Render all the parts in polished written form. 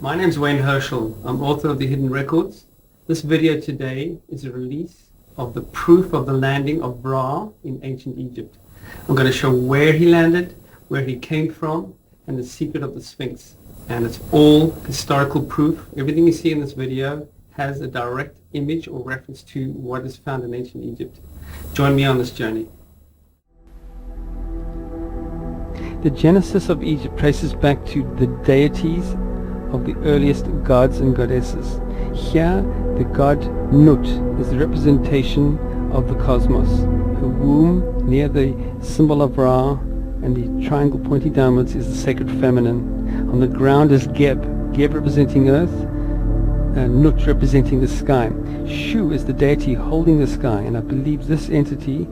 My name's Wayne Herschel. I'm author of The Hidden Records. This video today is a release of the proof of the landing of Ra in ancient Egypt. I'm going to show where he landed, where he came from, and the secret of the Sphinx. And it's all historical proof. Everything you see in this video has a direct image or reference to what is found in ancient Egypt. Join me on this journey. The genesis of Egypt traces back to the deities of the earliest gods and goddesses. Here, the god Nut is the representation of the cosmos. Her womb, near the symbol of Ra, and the triangle pointing downwards is the sacred feminine. On the ground is Geb representing earth, Nut representing the sky. Shu is the deity holding the sky, and I believe this entity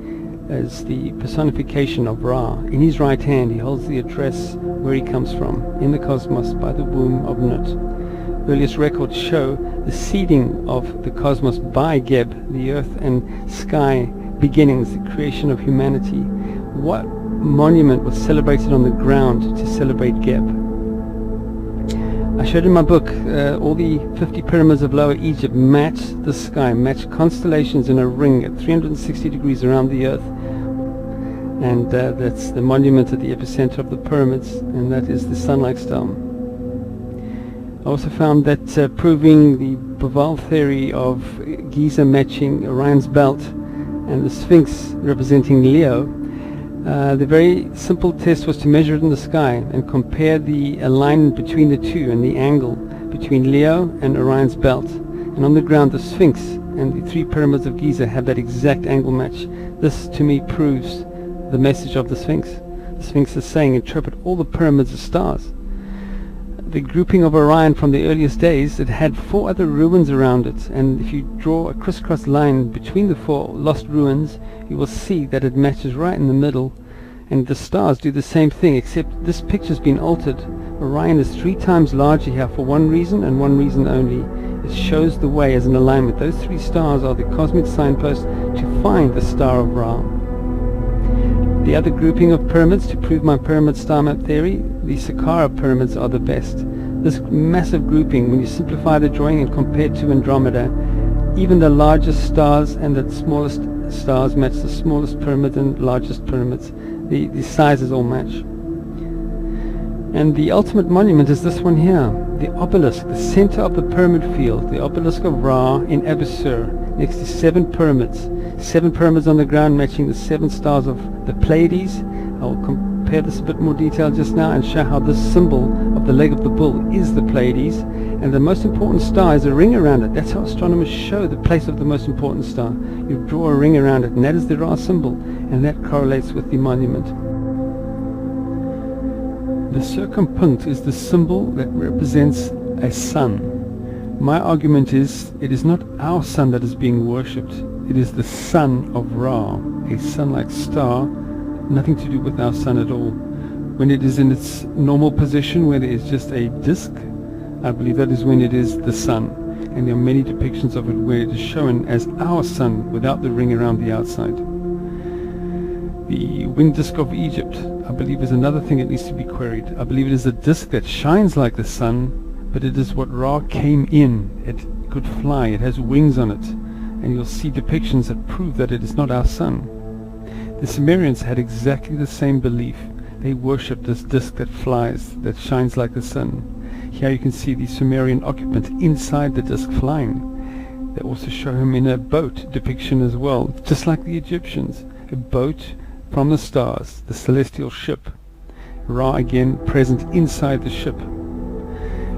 is the personification of Ra. In his right hand he holds the address where he comes from, in the cosmos by the womb of Nut. Earliest records show the seeding of the cosmos by Geb, the earth and sky beginnings, the creation of humanity. What monument was celebrated on the ground to celebrate Geb? I showed in my book all the 50 pyramids of Lower Egypt match the sky, match constellations in a ring at 360 degrees around the earth. And that's the monument at the epicenter of the pyramids, and that is the sun-like star. I also found that proving the Baval theory of Giza matching Orion's belt and the Sphinx representing Leo, the very simple test was to measure it in the sky and compare the alignment between the two and the angle between Leo and Orion's belt. And on the ground, the Sphinx and the three pyramids of Giza have that exact angle match. This, to me, proves the message of the Sphinx. The Sphinx is saying, interpret all the pyramids as stars. The grouping of Orion from the earliest days, it had 4 other ruins around it, and if you draw a crisscross line between the 4 lost ruins, you will see that it matches right in the middle. And the stars do the same thing, except this picture's been altered. Orion is 3 times larger here for one reason and one reason only. It shows the way as an alignment. Those 3 stars are the cosmic signpost to find the star of Ra. The other grouping of pyramids, to prove my pyramid star map theory, the Saqqara pyramids are the best. This massive grouping, when you simplify the drawing and compare it to Andromeda, even the largest stars and the smallest stars match the smallest pyramids and largest pyramids. The sizes all match. And the ultimate monument is this one here, the obelisk, the center of the pyramid field, the obelisk of Ra in Abusur, next to 7 pyramids. 7 pyramids on the ground matching the 7 stars of the Pleiades. I'll compare this a bit more detail just now and show how this symbol of the leg of the bull is the Pleiades. And the most important star is a ring around it. That's how astronomers show the place of the most important star. You draw a ring around it, and that is the Ra symbol, and that correlates with the monument. The circumpunct is the symbol that represents a sun. My argument is, it is not our sun that is being worshipped. It is the sun of Ra, a sun-like star, nothing to do with our sun at all. When it is in its normal position, where there is just a disk, I believe that is when it is the sun. And there are many depictions of it where it is shown as our sun without the ring around the outside. The winged disk of Egypt, I believe, is another thing that needs to be queried. I believe it is a disk that shines like the sun, but it is what Ra came in. It could fly, it has wings on it. And you'll see depictions that prove that it is not our sun. The Sumerians had exactly the same belief. They worshipped this disk that flies, that shines like the sun. Here you can see the Sumerian occupant inside the disk flying. They also show him in a boat depiction as well, just like the Egyptians. A boat from the stars, the celestial ship. Ra again present inside the ship.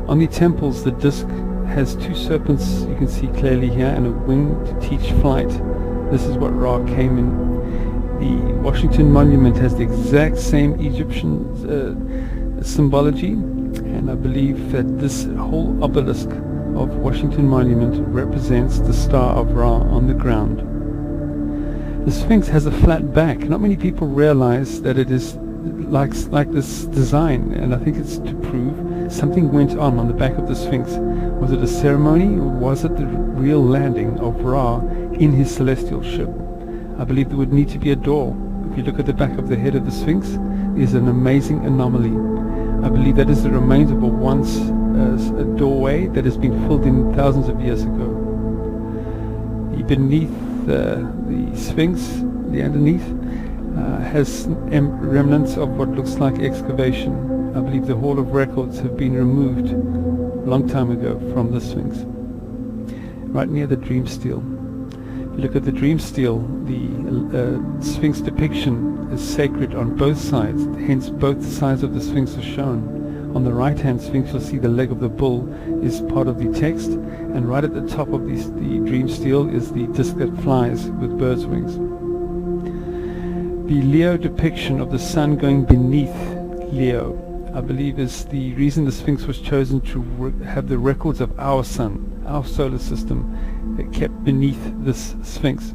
On the temples, the disk has 2 serpents, you can see clearly here, and a wing to teach flight. This is what Ra came in. The Washington Monument has the exact same Egyptian symbology, and I believe that this whole obelisk of Washington Monument represents the star of Ra on the ground. The Sphinx has a flat back. Not many people realize that it is like this design, and I think it's to prove something went on the back of the Sphinx. Was it a ceremony, or was it the real landing of Ra in his celestial ship? I believe there would need to be a door. If you look at the back of the head of the Sphinx, there's an amazing anomaly. I believe that is the remains of a once a doorway that has been filled in thousands of years ago. Beneath the Sphinx, the underneath, has remnants of what looks like excavation. I believe the Hall of Records have been removed a long time ago from the Sphinx, right near the dream stele. If you look at the dream stele, the Sphinx depiction is sacred on both sides, hence both sides of the Sphinx are shown. On the right hand Sphinx you'll see the leg of the bull is part of the text, and right at the top of the dream stele is the disc that flies with bird's wings. The Leo depiction of the sun going beneath Leo, I believe, is the reason the Sphinx was chosen to have the records of our sun, our solar system, kept beneath this Sphinx.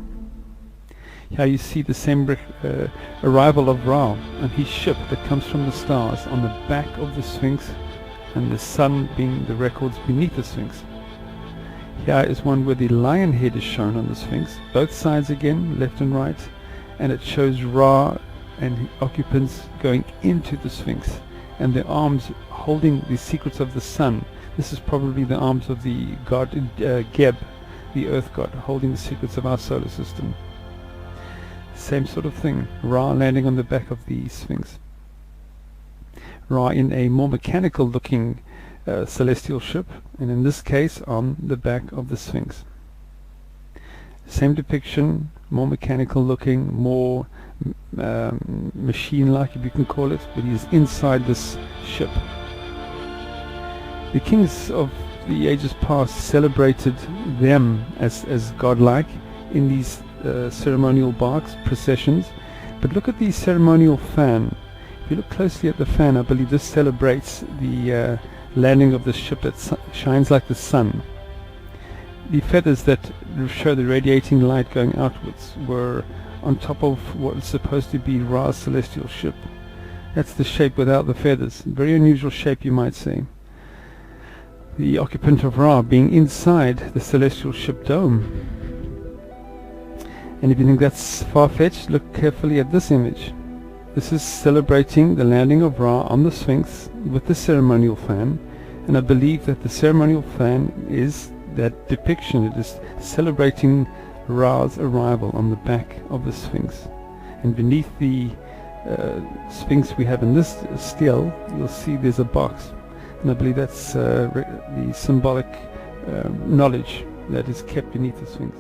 Here you see the same arrival of Ra and his ship that comes from the stars on the back of the Sphinx, and the sun being the records beneath the Sphinx. Here is one where the lion head is shown on the Sphinx, both sides again, left and right, and it shows Ra and the occupants going into the Sphinx, and their arms holding the secrets of the sun. This is probably the arms of the god Geb, the earth god, holding the secrets of our solar system. Same sort of thing, Ra landing on the back of the Sphinx. Ra in a more mechanical looking celestial ship, and in this case on the back of the Sphinx. Same depiction, more mechanical looking, more machine-like, if you can call it, but he's inside this ship. The kings of the ages past celebrated them as godlike in these ceremonial barks, processions. But look at the ceremonial fan. If you look closely at the fan, I believe this celebrates the landing of the ship that shines like the sun. The feathers that show the radiating light going outwards were on top of what is supposed to be Ra's celestial ship. That's the shape without the feathers. Very unusual shape, you might say. The occupant of Ra being inside the celestial ship dome. And if you think that's far-fetched, look carefully at this image. This is celebrating the landing of Ra on the Sphinx with the ceremonial fan, and I believe that the ceremonial fan is that depiction. It is celebrating Ra's arrival on the back of the Sphinx. And beneath the Sphinx we have in this stele, you'll see there's a box, and I believe that's the symbolic knowledge that is kept beneath the Sphinx.